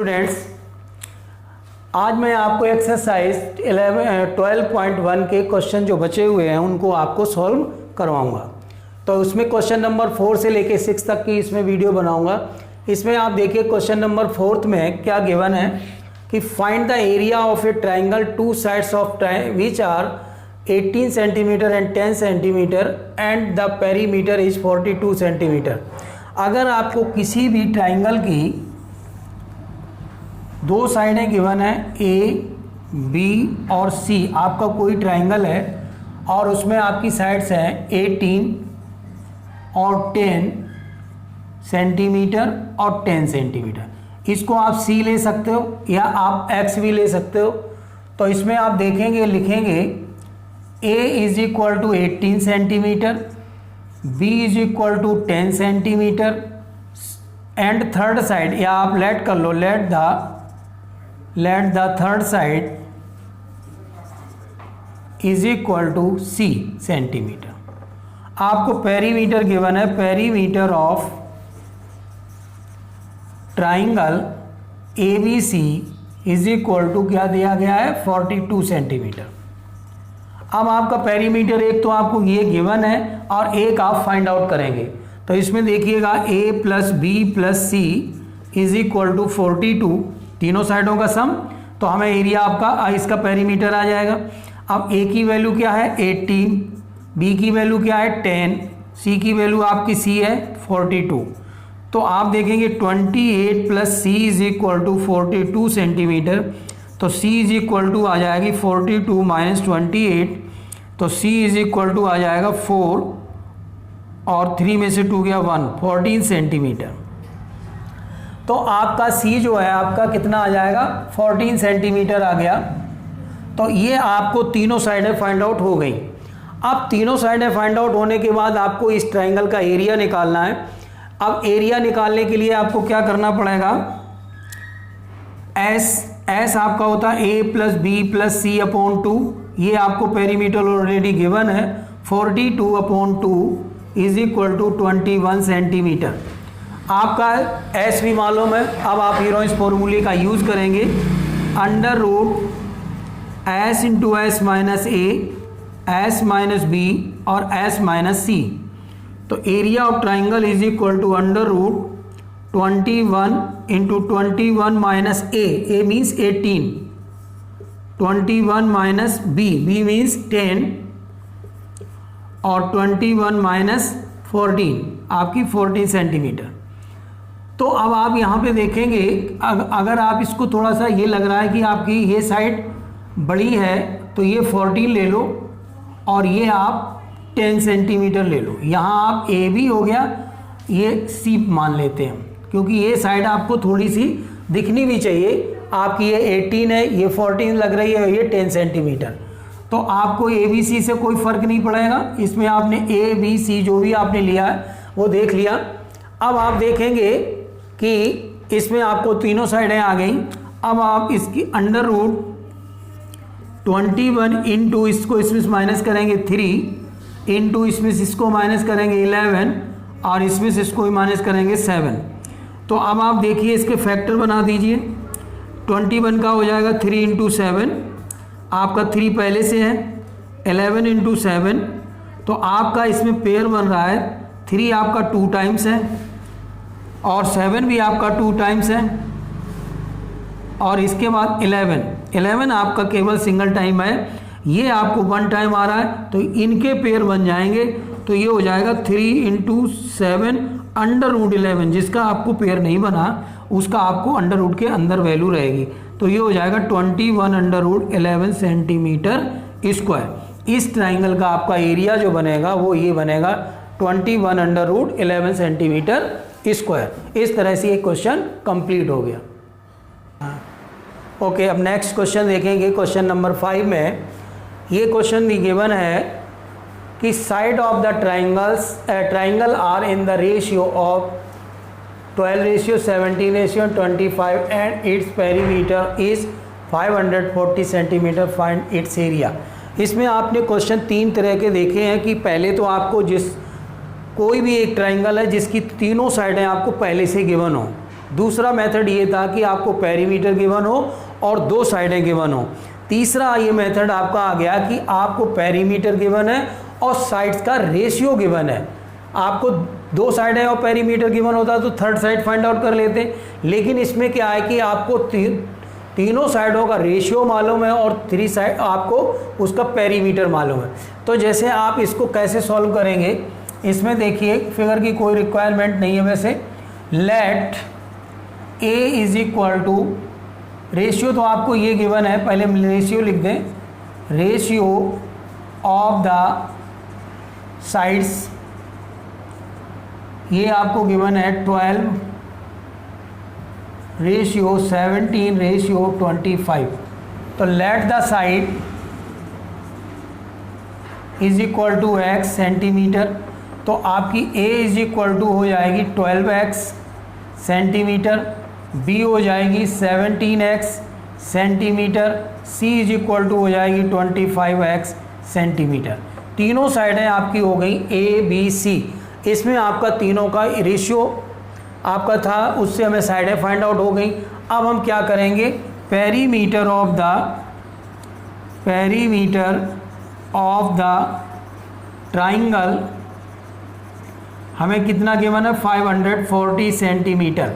Students, आज मैं आपको एक्सरसाइज 12.1 के क्वेश्चन जो बचे हुए हैं उनको आपको सॉल्व करवाऊंगा। तो उसमें क्वेश्चन नंबर 4 से लेके 6 तक की इसमें वीडियो बनाऊंगा। इसमें आप देखिए क्वेश्चन नंबर 4 में क्या गिवन है कि find the area of a triangle two sides of which are 18 centimetre and 10 centimetre and the perimeter is 42 centimetre. अगर आपको किसी भी ट्राइंगल की दो साइडें गिवन है ए बी और सी, आपका कोई ट्राइंगल है और उसमें आपकी साइड्स हैं 18 और 10 सेंटीमीटर और 10 सेंटीमीटर। इसको आप सी ले सकते हो या आप एक्स भी ले सकते हो। तो इसमें आप देखेंगे, लिखेंगे A is equal to 18 centimetre, B is equal to 10 centimetre and third side, या आप लेट कर लो, let the third side is equal to c centimetre. आपको पेरीमीटर गिवन है, perimeter of triangle ABC is equal to क्या दिया गया है 42 सेंटीमीटर। अब आपका पेरीमीटर एक तो आपको ये गिवन है और एक आप फाइंड आउट करेंगे। तो इसमें देखिएगा a plus B plus C is equal to 42, तीनों साइडों का सम, तो हमें एरिया आपका इसका पेरीमीटर आ जाएगा। अब ए की वैल्यू क्या है 18, बी की वैल्यू क्या है 10, सी की वैल्यू आपकी सी है 42। तो आप देखेंगे 28 plus C is equal to 42 centimetre. तो सी इज इक्वल टू आ जाएगी 42 माइनस 28, तो सी इज इक्वल टू आ जाएगा 4 और 3 में से 2 गया 1, 14 सेंटीमीटर। तो आपका C जो है आपका कितना आ जाएगा 14 सेंटीमीटर आ गया। तो ये आपको तीनों साइडें फाइंड आउट हो गई। अब तीनों साइडें फाइंड आउट होने के बाद आपको इस ट्राइंगल का एरिया निकालना है। अब एरिया निकालने के लिए आपको क्या करना पड़ेगा, S आपका होता है A plus B plus C upon 2, ये आपको पेरीमीटर ऑलरेडी गिवन है 42 upon 2 is equal to 21 centimetre. आपका S भी मालूम है। अब आप हीरोइंस फॉर्मूले का यूज़ करेंगे, under root S into S minus A, S minus B और S माइनस सी। तो area of triangle is equal to under root 21 into 21 minus A means 18, 21 minus B means 10 और 21 माइनस 14 आपकी 14 centimetre. तो अब आप यहाँ पे देखेंगे, अगर आप इसको थोड़ा सा ये लग रहा है कि आपकी ये साइड बड़ी है तो ये 14 ले लो और ये आप 10 सेंटीमीटर ले लो। यहाँ आप ए भी हो गया, ये सी मान लेते हैं क्योंकि ये साइड आपको थोड़ी सी दिखनी भी चाहिए। आपकी ये 18 है, ये 14 लग रही है, ये 10 सेंटीमीटर। तो आपको ए बी सी से कोई फ़र्क नहीं पड़ेगा। इसमें आपने ए बी सी जो भी आपने लिया है वो देख लिया। अब आप देखेंगे कि इसमें आपको तीनों साइडें आ गई। अब आप इसकी अंडर रूट 21 इंटू इसको इसमें माइनस करेंगे 3 इंटू इसमें इसको माइनस करेंगे 11 और इसमें से इसको माइनस करेंगे 7। तो अब आप देखिए इसके फैक्टर बना दीजिए। 21 का हो जाएगा 3 इंटू 7, आपका 3 पहले से है, 11 इंटू 7, तो आपका इसमें पेयर बन रहा है 3 आपका 2 टाइम्स है और 7 भी आपका 2 टाइम्स है और इसके बाद 11 आपका केवल सिंगल टाइम है, ये आपको 1 टाइम आ रहा है। तो इनके पेयर बन जाएंगे, तो ये हो जाएगा 3 इंटू 7 अंडर रूट 11, जिसका आपको पेयर नहीं बना उसका आपको अंडर रूट के अंदर वैल्यू रहेगी। तो ये हो जाएगा 21 अंडर रूट 11 सेंटीमीटर स्क्वायर। इस ट्राइंगल का आपका एरिया जो बनेगा वो ये बनेगा 21 अंडर रूट 11 सेंटीमीटर स्क्वायर। इस तरह से ये क्वेश्चन कंप्लीट हो गया। ओके, अब नेक्स्ट क्वेश्चन देखेंगे। क्वेश्चन नंबर 5 में ये क्वेश्चन भी गिवन है कि side of the triangle are in the ratio of 12 ratio 17 ratio 25 and its perimeter is 540 centimetre, find its area. इसमें आपने क्वेश्चन 3 तरह के देखे हैं कि पहले तो आपको कोई भी एक ट्राइंगल है जिसकी तीनों साइडें आपको पहले से गिवन हो, दूसरा मेथड ये था कि आपको पेरीमीटर गिवन हो और दो साइडें गिवन हो। तीसरा ये मेथड आपका आ गया कि आपको पेरीमीटर गिवन है और साइड्स का रेशियो गिवन है। आपको दो साइडें और पेरीमीटर गिवन होता तो थर्ड साइड फाइंड आउट कर लेते, लेकिन इसमें क्या है कि आपको तीनों साइडों का रेशियो मालूम है और थ्री साइड आपको उसका पेरीमीटर मालूम है। तो जैसे आप इसको कैसे सॉल्व करेंगे, इसमें देखिए फिगर की कोई रिक्वायरमेंट नहीं है वैसे। Let A is equal to ratio, तो आपको ये गिवन है, पहले रेशियो लिख दें, रेशियो ऑफ द साइड्स, ये आपको गिवन है 12 रेशियो 17 रेशियो 25। तो let the side is equal to x centimetre, तो आपकी a इज इक्वल टू हो जाएगी 12x सेंटीमीटर, b हो जाएगी 17x centimetre, c is equal to हो जाएगी 25x सेंटीमीटर। तीनों साइडें आपकी हो गई a b c। इसमें आपका तीनों का रेशियो आपका था, उससे हमें साइडें फाइंड आउट हो गई। अब हम क्या करेंगे, पेरीमीटर ऑफ द ट्राइंगल हमें कितना गिवन है, 540 सेंटीमीटर।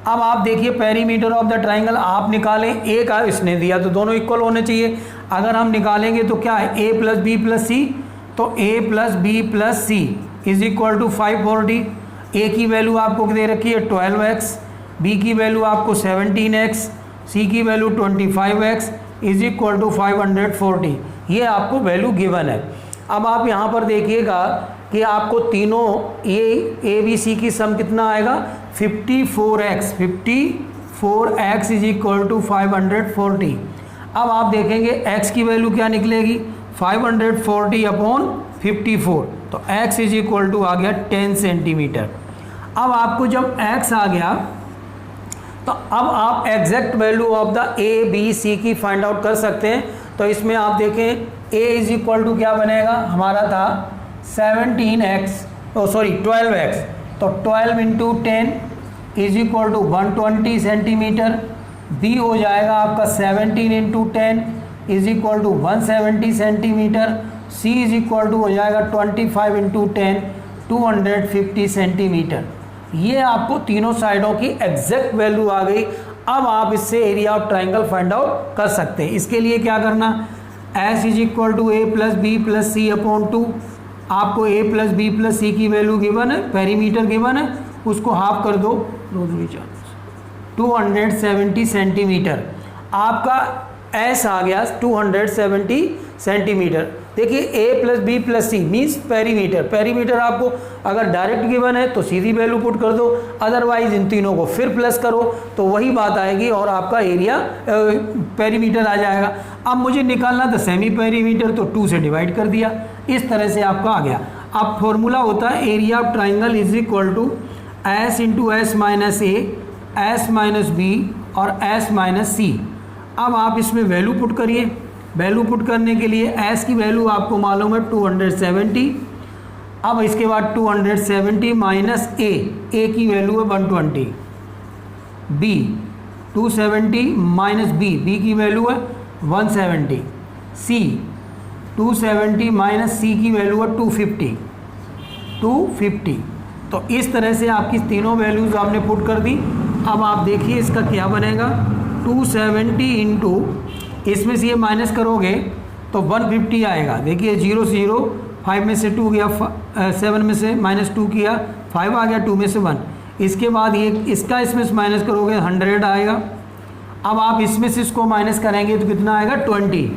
अब आप देखिए पेरीमीटर ऑफ द ट्राइंगल आप निकालें, ए का इसने दिया तो दोनों इक्वल होने चाहिए। अगर हम निकालेंगे तो क्या है, a plus B plus C, तो a plus B plus C is equal to 540। a की वैल्यू आपको दे रखी है 12x, b की वैल्यू आपको 17x, c की value 25x is equal to 540। ये आपको वैल्यू गिवन है। अब आप यहाँ पर देखिएगा कि आपको तीनों ये ए बी सी की सम कितना आएगा, 54x इज इक्वल टू 540। अब आप देखेंगे x की वैल्यू क्या निकलेगी, 540 अपॉन 54, तो x इज इक्वल टू आ गया 10 सेंटीमीटर। अब आपको जब x आ गया तो अब आप exact value of the A B C की फाइंड आउट कर सकते हैं। तो इसमें आप देखें a इज इक्वल टू क्या बनेगा, हमारा था 12x, तो 12 into 10 is equal to 120 centimetre. b हो जाएगा आपका 17 into 10 is equal to 170 centimetre. c is equal to हो जाएगा 25 इंटू 10 250 सेंटीमीटर। ये आपको तीनों साइडों की एग्जैक्ट वैल्यू आ गई। अब आप इससे area of triangle find out कर सकते हैं। इसके लिए क्या करना, s is equal to a plus B plus C upon 2। आपको a plus B plus C की वैल्यू गिवन है, पेरीमीटर गिवन है, उसको हाफ कर दो, 270 सेंटीमीटर। आपका s आ गया 270 सेंटीमीटर। देखिए a plus B plus C means perimeter आपको अगर डायरेक्ट गिवन है तो सीधी वैल्यू पुट कर दो, अदरवाइज इन तीनों को फिर प्लस करो तो वही बात आएगी और आपका एरिया पेरीमीटर आ जाएगा। अब मुझे निकालना था सेमी पेरीमीटर, तो 2 से डिवाइड कर दिया, इस तरह से आपका आ गया। अब फॉर्मूला होता है area of triangle is equal to S into S minus A, S minus B और एस माइनस सी। अब आप इसमें वैल्यू पुट करिए। वैल्यू पुट करने के लिए s की वैल्यू आपको मालूम है 270। अब इसके बाद 270 माइनस a की वैल्यू है 120, b 270 माइनस b की वैल्यू है 170, c 270 माइनस c की वैल्यू है 250। तो इस तरह से आपकी तीनों वैल्यूज़ आपने पुट कर दी। अब आप देखिए इसका क्या बनेगा, 270 इंटू इसमें से ये माइनस करोगे तो 150 आएगा। देखिए 0 से 0, 5 में से 2 गया, 7 में से माइनस 2 किया, 5 आ गया, 2 में से 1। इसके बाद ये इसका इसमें से माइनस करोगे 100 आएगा। अब आप इसमें से इसको माइनस करेंगे तो कितना आएगा, 20।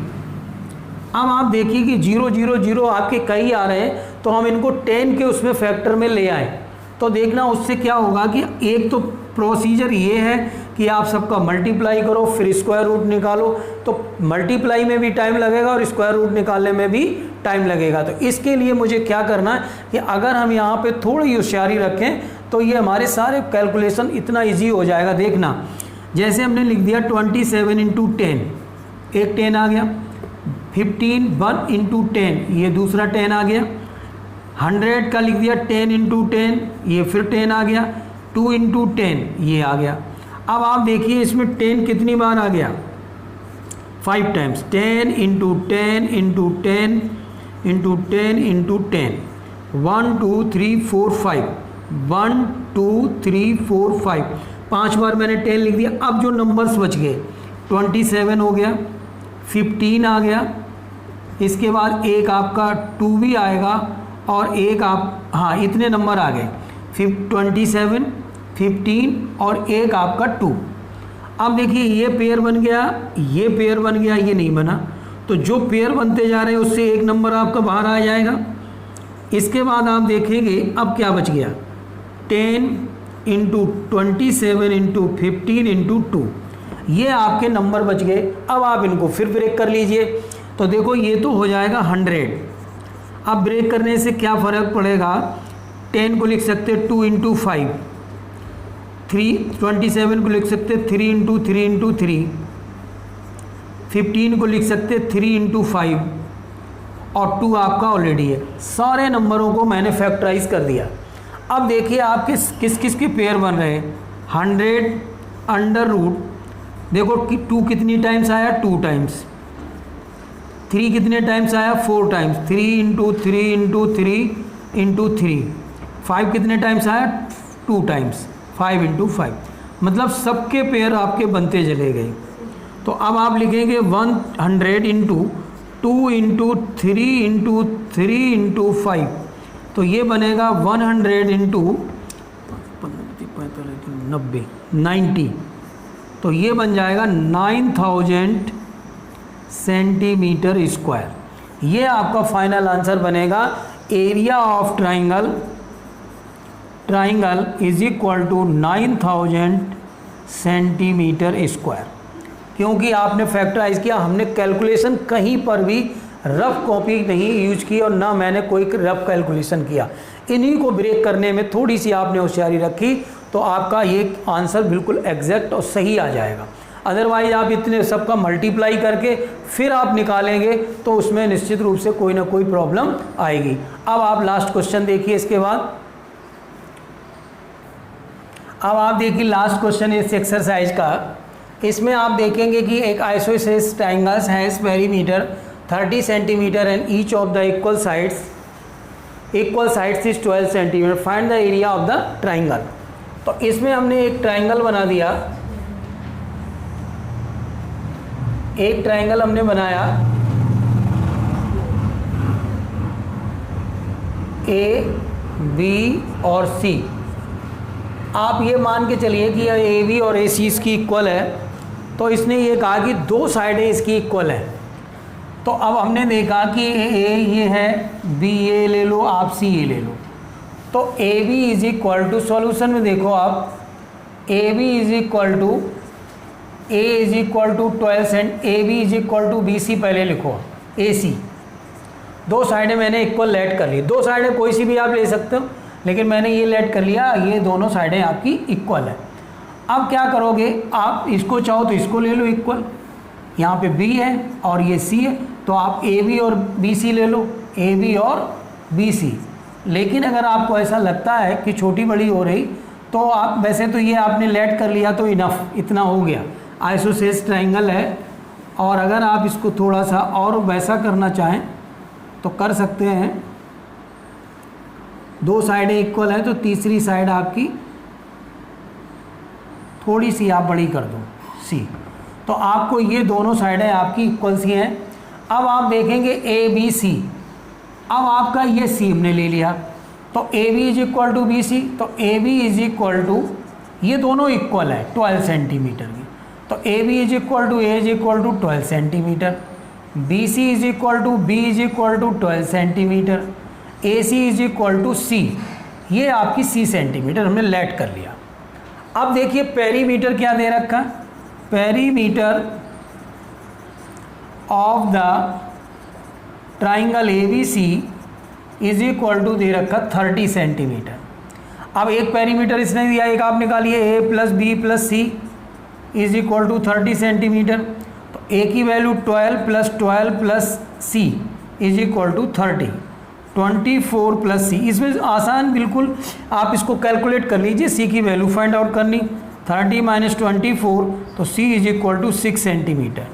अब आप देखिए कि 0 0 0 आपके कई आ रहे हैं, तो हम इनको 10 के उसमें फैक्टर में ले आए। तो देखना उससे क्या होगा कि एक तो प्रोसीजर ये है कि आप सबका मल्टीप्लाई करो फिर स्क्वायर रूट निकालो, तो मल्टीप्लाई में भी टाइम लगेगा और स्क्वायर रूट निकालने में भी टाइम लगेगा। तो इसके लिए मुझे क्या करना है कि अगर हम यहाँ पे थोड़ी होशियारी रखें तो ये हमारे सारे कैलकुलेशन इतना इजी हो जाएगा। देखना जैसे हमने लिख दिया 27 इंटू 10, एक 10 आ गया, 15 1 इंटू 10, ये दूसरा 10 आ गया, 100 का लिख दिया 10 इंटू 10, ये फिर 10 आ गया, 2 इंटू 10 ये आ गया। अब आप देखिए इसमें 10 कितनी बार आ गया, 5 times. 10 into 10 into 10 into 10 into 10, 1 2 3 4 5, 1 2 3 4 5, 5 बार मैंने 10 लिख दिया। अब जो नंबर्स बच गए 27 हो गया, 15 आ गया, इसके बाद एक आपका 2 भी आएगा और एक आप, हाँ इतने नंबर आ गए, 27 15 और एक आपका 2। अब देखिए ये पेयर बन गया, ये पेयर बन गया, ये नहीं बना, तो जो पेयर बनते जा रहे हैं उससे एक नंबर आपका बाहर आ जाएगा। इसके बाद आप देखेंगे अब क्या बच गया, 10 इंटू 27 इंटू 15 इंटू 2, ये आपके नंबर बच गए। अब आप इनको फिर ब्रेक कर लीजिए, तो देखो ये तो हो जाएगा 100। अब ब्रेक करने से क्या फ़र्क पड़ेगा, 10 को लिख सकते 2 इंटू 5, 27 को लिख सकते 3 इंटू 3 इंटू 3, 15 को लिख सकते 3 इंटू 5 और 2 आपका ऑलरेडी है। सारे नंबरों को मैंने फैक्टराइज कर दिया। अब देखिए आप किस किस के पेयर बन रहे हैं, 100 अंडर रूट, देखो 2 कितनी टाइम्स आया, 2 टाइम्स, 3 कितने टाइम्स आया, 4 टाइम्स, 3 इंटू 3 इंटू 3 इंटू 3, 5 कितने टाइम्स आया, 2 टाइम्स, 5 इंटू 5, मतलब सबके पेयर आपके बनते चले गए। तो अब आप लिखेंगे 100 इंटू 2 इंटू 3 इंटू 3 इंटू 5, तो ये बनेगा 100 इंटू 90, तो ये बन जाएगा 9000 सेंटीमीटर स्क्वायर। ये आपका फाइनल आंसर बनेगा। Area of triangle is equal to 9000 centimetre square. क्योंकि आपने फैक्टराइज किया, हमने कैलकुलेशन कहीं पर भी रफ कॉपी नहीं यूज की और ना मैंने कोई रफ कैलकुलेशन किया। इन्हीं को ब्रेक करने में थोड़ी सी आपने होशियारी रखी तो आपका ये आंसर बिल्कुल एग्जैक्ट और सही आ जाएगा। अदरवाइज आप इतने सबका मल्टीप्लाई करके फिर आप निकालेंगे तो उसमें निश्चित रूप से कोई ना कोई प्रॉब्लम आएगी। अब आप लास्ट क्वेश्चन देखिए। इसके बाद अब आप देखिए लास्ट क्वेश्चन इस एक्सरसाइज का। इसमें आप देखेंगे कि एक isosceles triangles has perimeter 30 centimetre and each of the equal sides is 12 centimetre. Find the area of the triangle. तो इसमें हमने एक ट्रायंगल बना दिया, एक ट्रायंगल हमने बनाया ए बी और सी। आप ये मान के चलिए कि ए बी और ए सी इसकी इक्वल है, तो इसने ये कहा कि दो साइडें इसकी इक्वल हैं। तो अब हमने देखा कि ए ये है, बी ये ले लो, आप सी ये ले लो। तो A B is equal to, solution में देखो आप, A B is equal to A is equal to 12 cent, A B is equal to B C पहले लिखो, ए सी। दो साइडें मैंने इक्वल लेट कर ली। दो साइडें कोई सी भी आप ले सकते हो, लेकिन मैंने ये लेट कर लिया, ये दोनों साइडें आपकी इक्वल है। अब क्या करोगे आप, इसको चाहो तो इसको ले लो इक्वल, यहाँ पे बी है और ये सी है, तो आप ए बी और बी सी ले लो, ए बी और बी सी। लेकिन अगर आपको ऐसा लगता है कि छोटी बड़ी हो रही, तो आप वैसे तो ये आपने लेट कर लिया तो इनफ, इतना हो गया। आइसोसेलेस ट्रायंगल है, और अगर आप इसको थोड़ा सा और वैसा करना चाहें तो कर सकते हैं। दो साइडें इक्वल है तो तीसरी साइड आपकी थोड़ी सी आप बड़ी कर दो, सी। तो आपको ये दोनों साइडें आपकी इक्वल सी हैं। अब आप देखेंगे ए बी सी। अब आपका ये सी हमने ले लिया, तो A B is equal to B C, तो A B is equal to, ये दोनों इक्वल है 12 सेंटीमीटर की, तो A B is equal to A is equal to 12 centimetre, B C is equal to B is equal to 12 centimetre, A C is equal to C, ये आपकी सी centimetre हमने late कर लिया। अब देखिए पेरीमीटर क्या दे रखा, perimeter of the triangle A B C is equal to दे रखा 30 सेंटीमीटर। अब एक पेरीमीटर इसने दिया, एक आप निकालिए, A plus B plus C is equal to 30 centimetre. तो ए की value 12 plus C is equal to 30, 24 plus C, इसमें आसान बिल्कुल आप इसको कैलकुलेट कर लीजिए, सी की वैल्यू फाइंड आउट करनी, 30 माइनस 24 तो C is equal to 6 centimetre.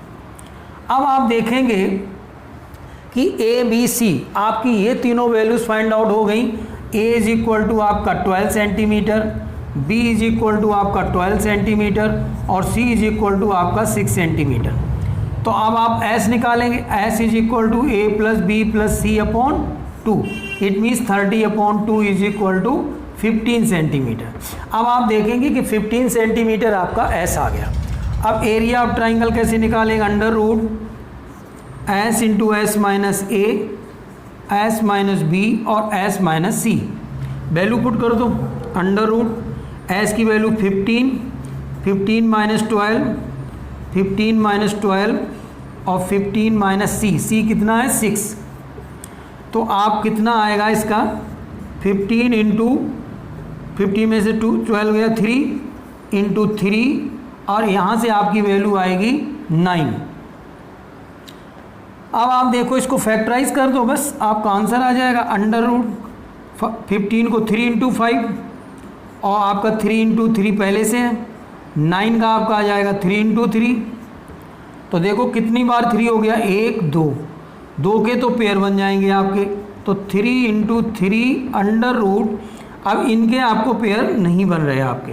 अब आप देखेंगे कि ए बी सी आपकी ये तीनों वैल्यूज फाइंड आउट हो गई। ए इज इक्वल टू आपका 12 centimetre, B is equal to आपका 12 सेंटीमीटर और सी इज इक्वल टू आपका 6 सेंटीमीटर। तो अब आप एस निकालेंगे, S is equal to A plus B plus C upon 2, it means 30/2 is equal to 15 centimetre. अब आप देखेंगे कि 15 सेंटीमीटर आपका एस आ गया। अब एरिया ऑफ ट्राइंगल कैसे निकालेंगे, under root S into S minus A, S minus B और S minus C, value put कर दो, अंडर रूट एस की वैल्यू 15, 15 माइनस 12, 15 माइनस 12 और 15 माइनस सी, सी कितना है 6, तो आप कितना आएगा इसका 15 इंटू 15 में से 12 गया 3 इंटू 3 और यहाँ से आपकी वैल्यू आएगी 9। अब आप देखो इसको फैक्टराइज कर दो, बस आपका आंसर आ जाएगा। अंडर रूट 15 को 3 इंटू 5 और आपका 3 इंटू 3 पहले से है, 9 का आपका आ जाएगा 3 इंटू 3। तो देखो कितनी बार 3 हो गया, 1 2, 2 के तो पेयर बन जाएंगे आपके, तो 3 इंटू 3 अंडर रूट। अब इनके आपको पेयर नहीं बन रहे आपके,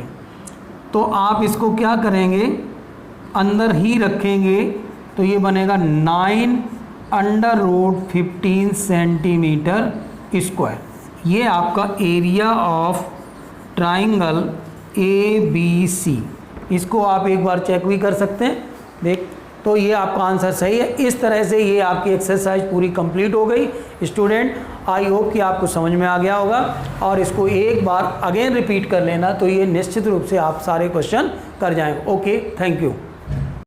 तो आप इसको क्या करेंगे, अंदर ही रखेंगे, तो ये बनेगा 9 अंडर रूट 15 सेंटीमीटर स्क्वायर। ये आपका area of triangle A B C, इसको आप एक बार चेक भी कर सकते हैं। देख, तो ये आपका आंसर सही है। इस तरह से ये आपकी एक्सरसाइज पूरी कंप्लीट हो गई। स्टूडेंट, आई होप कि आपको समझ में आ गया होगा और इसको एक बार अगेन रिपीट कर लेना, तो ये निश्चित रूप से आप सारे क्वेश्चन कर जाएंगे। Okay, thank you.